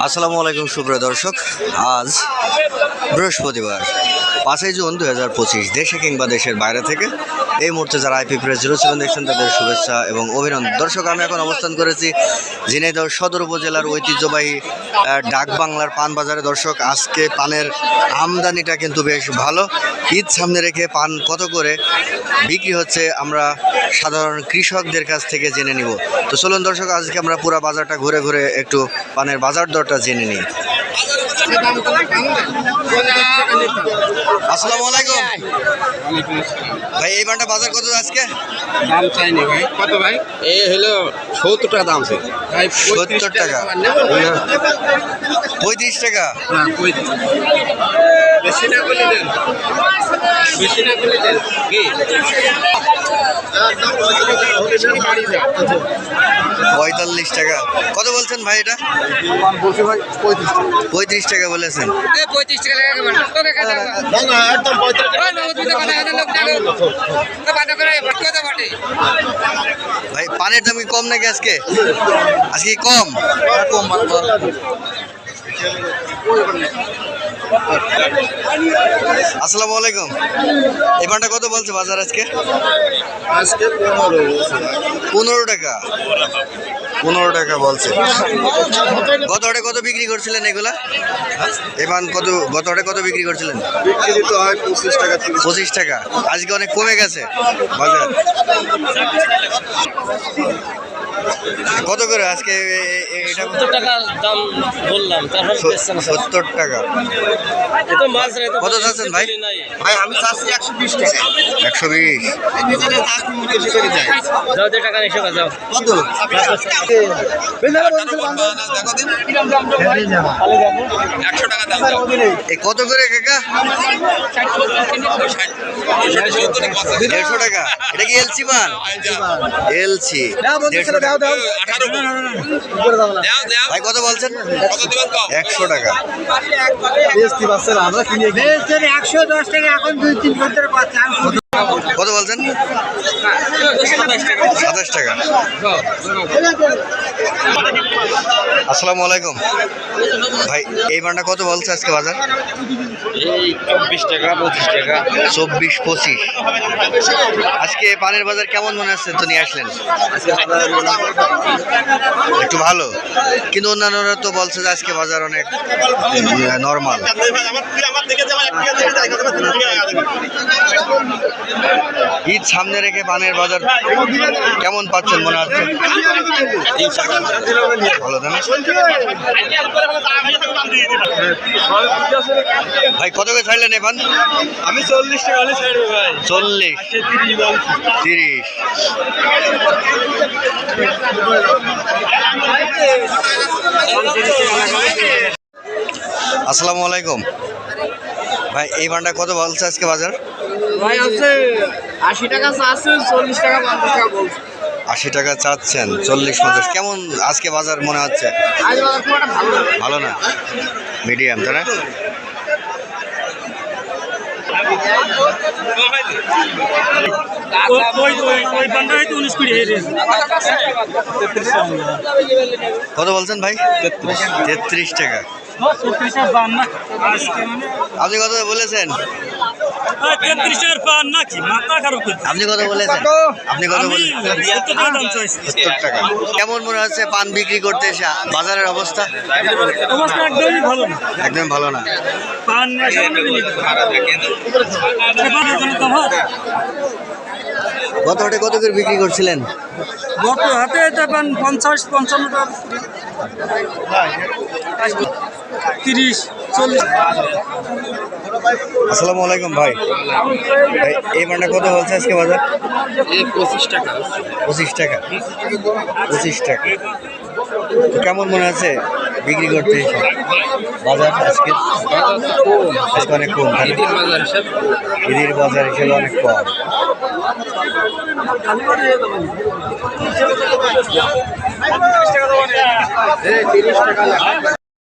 আসসালামু আলাইকুম সুপ্রিয় দর্শক, আজ বৃহস্পতিবার 5 জুন 2025। দেশে কিংবা দেশের বাইরে থেকে এই মুহূর্তে যারা আইপি প্রেস 07 দেখছেন তাদের শুভেচ্ছা এবং অভিনন্দন। দর্শক, আমি এখন অবস্থান করেছি ঝিনাইদহ সদর উপজেলার ঐতিহ্যবাহী ডাক বাংলার পান বাজারে। দর্শক, আজকে পানের আমদানিটা কিন্তু বেশ ভালো। ঈদ সামনে রেখে পান কত করে বিক্রি হচ্ছে আমরা সাধারণ কৃষকদের কাছ থেকে জেনে নিব। তো চলুন দর্শক, আজকে আমরা পুরো বাজারটা ঘুরে ঘুরে একটু পানের বাজার দরটা জেনে নিই। আসসালামু আলাইকুম ভাই, এই পানটা বাজার কত আজকে? দাম চাইনি ভাই। কত ভাই? এই হলো 70 টাকা দাম আছে ভাই। 70 টাকা, 35 টাকা। বেশি না করে দেন, বেশি না করে দেন কি 45 টাকা। কত বলছেন ভাই এটা? বলছি ভাই 35 টাকা বলেছেন। 35 টাকা লাগে মানে তোকে কথা না একদম 35 টাকা। লোক জানো তো বাদ করে কথা বটে। ভাই পানের দাম কি কম নাকি আজকে? আজকে কম কম আসসালামু আলাইকুম, এই পানটা কত বলছে বাজার আজকে? আজকে 15 টাকা। 15 টাকা বলছে। গত হাটে কত বিক্রি করছিলেন এগুলা? এই পান গত হাটে কত বিক্রি করছিলেন? বিক্রি তো হয় 25 টাকা 25 টাকা। আজকে অনেক কমে গেছে বাজার। কত করে আজকে এটা? 70 টাকা দাম বললাম, তারপর 70 টাকা। এত মাছ রে তো কত চাচ্ছেন ভাই? ভাই আমি চাচ্ছি 120 টাকা। 120। যাও যে টাকা এসে যাও কত? 100 টাকা দাম। এই কত করে কাকা? 150 টাকা। এটা কি এলসি পান? এলসি। ভাই কত বলছেন? 100 টাকা। 110 টাকা এখন 2-3 ঘন্টার পাচ্ছি। কত বলছেন? 27 টাকা। আসসালামু আলাইকুম ভাই, এই পানটা কত বলছে আজকে বাজার? এই 24 টাকা 25 টাকা। 24-25। আজকে পানের বাজার কেমন মনে হচ্ছে? তো নিয়ে আসলেন একটু ভালো, কিন্তু অন্যান্যরা তো বলছে যে আজকে বাজার অনেক নর্মাল। ঈদ সামনে রেখে পানের বাজার কেমন পাচ্ছেন মনে হচ্ছে? ভালো দাম। ভাই কত করে ছাড়লেন এ পান? আমি 40 টাকা হলে ছাড়বো ভাই। 40, 30। আসসালামু আলাইকুম ভাই, এই পানটা কত বলছে আজকে বাজার? ভাই আছে 80 টাকা আছে, 40 টাকা 50 টাকা বলছে। 80 টাকা চাচ্ছেন, 40-50। কেমন আজকে বাজার মনে হচ্ছে? আজ বাজার খুব একটা ভালো না। ভালো না, মিডিয়াম, তাই না? কত বলছেন ভাই? 33 টাকা। আপনি কত বলেছেন? আপনি কত বলেছেন? আপনি কত বলেছেন? 70 টাকা। কেমন মনে হচ্ছে পান বিক্রি করতে এসে বাজারের অবস্থা? একদম ভালো না। গত হাটে কত করে বিক্রি করছিলেন? গত হাতে 50-55 টাকা, 30-40। আসসালামু আলাইকুম ভাই, এই পানটা কত বলছে আজকে বাজার? 25 টাকা। 25 টাকা। 25 টাকা। তো কেমন মনে আছে বিক্রি করতে এসে বাজার আজকে? আজকে অনেক কম। ঈদের বাজার হিসেবে অনেক কম। 30 টাকা।